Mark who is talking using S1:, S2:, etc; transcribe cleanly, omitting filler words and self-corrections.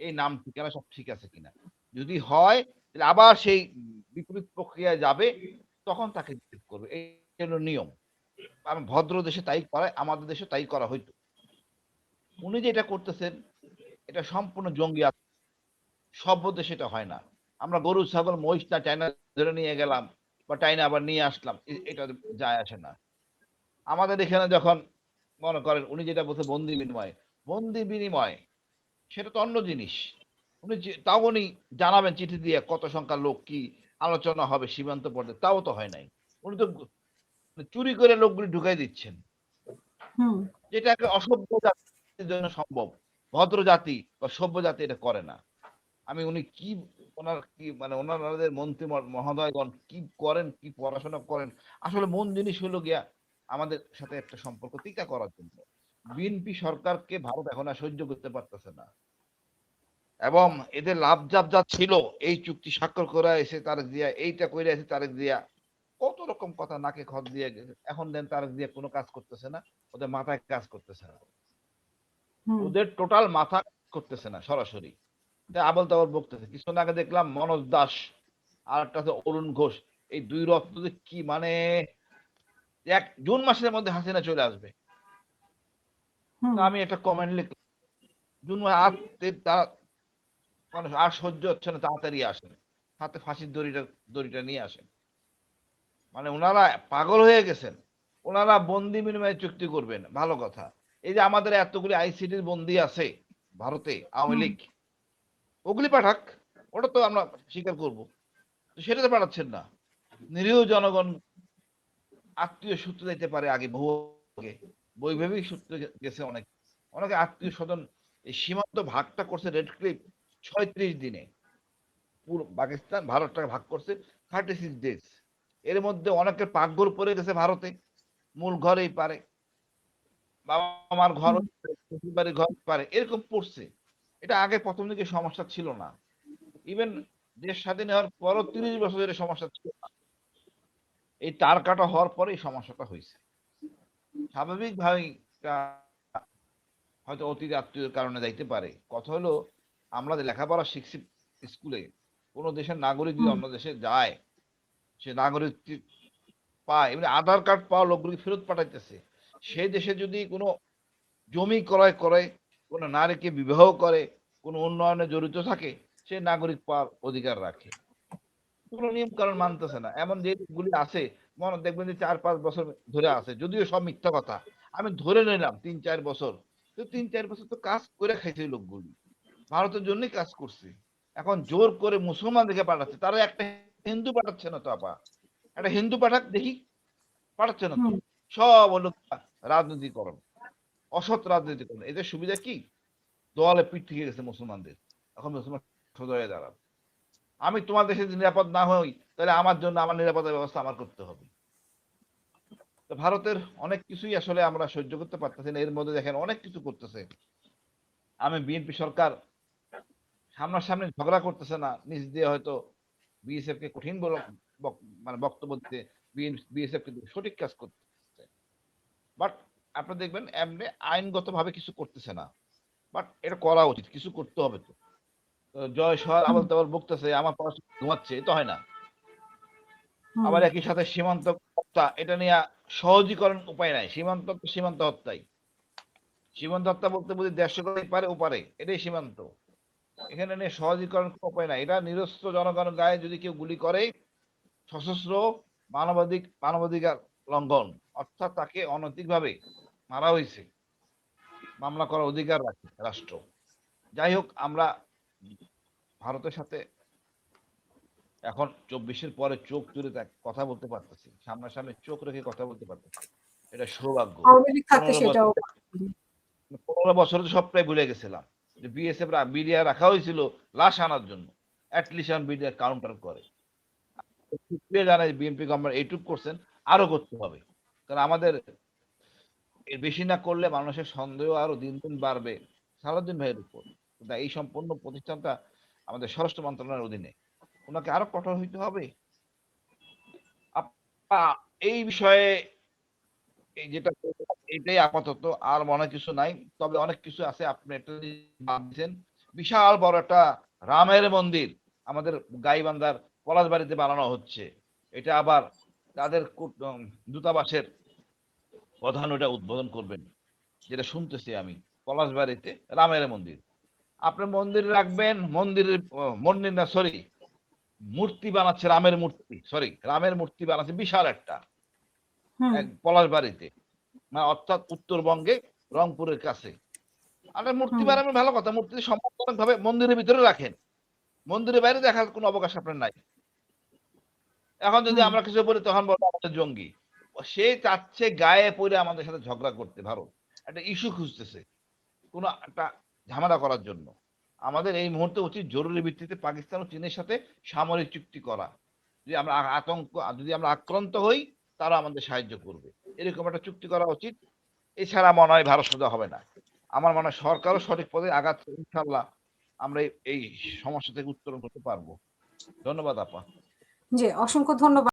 S1: এই নাম ঠিকানা সব ঠিক আছে কিনা। যদি হয় তাহলে আবার সেই বিপরীত প্রক্রিয়ায় যাবে, তখন তাকে রিজেক্ট করবে। এই হলো নিয়ম। ভদ্র দেশে তাই করায়, আমাদের দেশে তাই করা হইতো। উনি যে এটা করতেছেন, এটা সম্পূর্ণ জঙ্গি। সভ্য দেশে এটা হয় না। আমরা গরু ছাগল মহিষটা চাইনা ধরে নিয়ে গেলাম বা চাইনা আবার নিয়ে আসলাম, এটা যায় আসে না। আমাদের এখানে যখন মনে করেন উনি যেটা বলছে বন্দি বিনিময়, বন্দি বিনিময় সেটা তো অন্য জিনিস। উনি তাও উনি জানাবেন চিঠি দিয়ে কত সংখ্যার লোক কি আলোচনা হবে সীমান্ত পর্যায়ে, তাও তো হয় নাই। উনি তো চুরি করে লোকগুলি ঢুকাই দিচ্ছেন, যেটা একটা অসভ্য জাতির জন্য সম্ভব। ভদ্র জাতি বা সভ্য জাতি এটা করে না। আমি উনি কি ওনার কি মানে ওনাদের মন্ত্রী মহোদয়গণ কি করেন, কি পড়াশোনা করেন, আসলে মন জিনিস হলো গিয়া আমাদের সাথে একটা সম্পর্ক টিকা করার জন্য। বিএনপি সরকারকে ভারত এখন আর সহ্য করতে পারতেছে না, এবং এদের লাভ জাপ যা ছিল, এই চুক্তি স্বাক্ষর করা এসে তারেক জিয়া, এইটা কইরা এসে তারেক জিয়া কত রকম কথা নাকে খত দিয়ে গেছে। এখন দেন তারেক জিয়া কোনো কাজ করতেছে না, ওদের মাথায় কাজ করতেছে না, ওদের টোটাল মাথা করতেছে না সরাসরি। আবল তাবল বকতেছে। কিছুক্ষণ আগে দেখলাম মনোজ দাস আর একটা আছে অরুণ ঘোষ, এই দুই রত্ন যে কি মানে, জুন মাসের মধ্যে হাসিনা চলে আসবে। আমি একটা কমেন্ট লিখলাম, জুন মাস আর তারা মানুষ আর সহ্য হচ্ছে না, তাড়াতাড়ি আসেন, হাতে ফাঁসির দড়িটা নিয়ে আসেন। মানে ওনারা পাগল হয়ে গেছেন। ওনারা বন্দি বিনিময়ে চুক্তি করবেন, ভালো কথা। এই যে আমাদের এতগুলি আইসিডির বন্দি আছে ভারতে, আওয়ামী লীগ, ওগুলি পাঠাক, ওটা তো আমরা স্বীকার করবো। সেটা তো পাঠাচ্ছেন না। নিরীহ জনগণ আত্মীয় সূত্রে যেতে পারে, আগে বহু আগে বৈভাবিক সূত্রে গেছে অনেক, অনেকে আত্মীয় স্বজন। এই সীমান্ত ভাগটা করছে রেড ক্লিফ 36 দিনে, পুরো পাকিস্তান ভারতটাকে ভাগ করছে 36 ডেজ। এর মধ্যে অনেকের পাকঘর পড়ে গেছে ভারতে, মূল ঘরেই পারে, বাবা মার ঘর, বাড়ির ঘর পারে, এরকম পড়ছে। এটা আগে প্রথম দিকে সমস্যা ছিল না। ইভেন দেশ স্বাধীন হওয়ার পরও 30 বছরের সমস্যা ছিল না। এই তার কাটা হওয়ার পরে এই সমস্যাটা হয়েছে। স্বাভাবিকভাবেই হয়তো অতীত আত্মীয়ের কারণে যাইতে পারে। কথা হলো, আমরা যে লেখাপড়া শিখছি স্কুলে, কোনো দেশের নাগরিক যদি অন্য দেশে যায়, সে নাগরিক পায়, এমনি আধার কার্ড পাওয়া লোকগুলিকে ফেরত পাঠাইতেছে। সেই দেশে যদি কোনো জমি ক্রয় করে, কোনো নারীকে বিবাহ করে, কোনো উন্নয়নে জড়িত থাকে, সে নাগরিক পাওয়ার অধিকার রাখে। কোনো নিয়ম কারণ মানতেছে না। এমন যে গুলি আছে, মনে দেখবেন যে 4-5 বছর ধরে আছে, যদিও সব মিথ্যা কথা। আমি ধরে নিলাম 3-4 বছর, তো 3-4 বছর তো কাজ করে খাইছে এই লোকগুলি, ভারতের জন্যই কাজ করছে। এখন জোর করে মুসলমান দেখে পাঠাচ্ছে, তারা একটা হিন্দু পাঠাচ্ছে না তো আপা। একটা হিন্দু পাঠাক দেখি, পাঠাচ্ছে না তো। সব হলো রাজনীতিকরণ, অসৎ রাজনীতিকরণ। এদের সুবিধা কি, দোয়ালে পিঠ থেকে গেছে মুসলমানদের, এখন মুসলমান সোজা হয়ে দাঁড়াবে। আমি তোমার দেশে নিরাপদ না হই, তাহলে আমার জন্য আমার নিরাপত্তার ব্যবস্থা আমার করতে হবে। তো ভারতের অনেক কিছুই আসলে আমরা সহ্য করতে পারতেছি না। এর মধ্যে দেখেন অনেক কিছু করতেছে। আমি বিএনপি সরকার সামনাসামনি ঝগড়া করতেছে না, নিজ দিয়ে হয়তো বিএসএফ কে কঠিন মানে বক্তব্য দিতে, বিএসএফ কিন্তু সঠিক কাজ করতেছে। বাট আপনি দেখবেন এমনি আইনগত ভাবে কিছু করতেছে না। বাট এটা করা উচিত, কিছু করতে হবে তো। জয় শহর আবল তাবল বকতেছে, আমার পড়াশোনা ঘুমাচ্ছে, তো হয় না। আবার একই সাথে সীমান্ত হত্যা, এটা নিয়ে সহজীকরণ উপায় নাই। সীমান্ত তো সীমান্ত হত্যাই। সীমান্ত হত্যা বলতে বুঝি 150 পারে ওপারে, এটাই সীমান্ত। এখানে নিয়ে সহজীকরণ উপায় নাই। এটা নিরস্ত্র জনগণের গায়ে যদি কেউ গুলি করে, সশস্ত্র মানবাধিকার লঙ্ঘন, অর্থাৎ তাকে অনৈতিকভাবে মারা হয়েছে, মামলা করার অধিকার রাখে রাষ্ট্র। যাই হোক, আমরা ভারতের সাথে এখন 24-এর পরে চোখ তুলে কথা বলতে পারতেছি, সামনাসামনি চোখ রেখে কথা বলতে পারতেছি, এটা সৌভাগ্য।
S2: আওয়ামী লীগ থাকতে
S1: 15
S2: সেটাও
S1: বছর 15 বছর তো সবটাই ভুলে গেছিলাম যে বিএসএফ বিডিআর রাখা হয়েছিল লাশ আনার জন্য, অ্যাটলিস্ট বিডিআর কাউন্টার করে। জানাই বিএনপি গভর্নমেন্ট এইটুক করছেন, আরো করতে হবে। কারণ আমাদের এর বেশি না করলে মানুষের সন্দেহ আরো দিন দিন বাড়বে সালাউদ্দিন ভাইয়ের উপর। এই সম্পূর্ণ প্রতিষ্ঠানটা আমাদের স্বরাষ্ট্র মন্ত্রণালয়ের অধীনে, ওনাকে আরো কঠোর হইতে হবে। এই বিষয়ে এই যেটা এটাই আপাতত, আর মনে কিছু নাই। তবে অনেক কিছু আছে, আপনি একটা ভাবছেন বিশাল বড় একটা রামের মন্দির আমাদের গাইবান্ধার পলাশবাড়িতে বানানো হচ্ছে। এটা আবার তাদের দূতাবাসের প্রধান ওটা উদ্বোধন করবেন, যেটা শুনতেছি আমি। পলাশবাড়িতে রামের মন্দির, আপনি মন্দির রাখবেন, মন্দিরের মন্দির না সরি, মূর্তি বানাচ্ছে, রামের মূর্তি, সরি রামের মূর্তি বানাচ্ছে বিশাল একটা, এক পলাশবাড়িতে, মানে অর্থাৎ উত্তরবঙ্গে রংপুরের কাছে। আপনি মূর্তি বানাবেন ভালো কথা, মূর্তি সম্পূর্ণ ভাবে মন্দিরের ভিতরে রাখেন, মন্দিরের বাইরে দেখার কোনো অবকাশ আপনার নাই। এখন যদি আমরা কিছু বলি তখন বলবো আমাদের জঙ্গি। সে চাচ্ছে গায়ে পড়ে আমাদের সাথে ঝগড়া করতে, ভারত একটা ইস্যু খুঁজতেছে কোনো একটা ঝামেলা করার জন্য। আমাদের এই মুহূর্তে উচিত জরুরি ভিত্তিতে পাকিস্তান ও চীনের সাথে সামরিক চুক্তি করা। যদি আমরা যদি আমরা আক্রান্ত হই, তারা আমাদের সাহায্য করবে, এরকম একটা চুক্তি করা উচিত। এছাড়া মনে হয় ভারত সোজা হবে না। আমার মনে হয় সরকারও সঠিক পথে আগাচ্ছে, ইনশাল্লাহ আমরা এই সমস্যা থেকে উত্তরণ করতে পারবো। ধন্যবাদ আপা।
S2: জি, অসংখ্য ধন্যবাদ।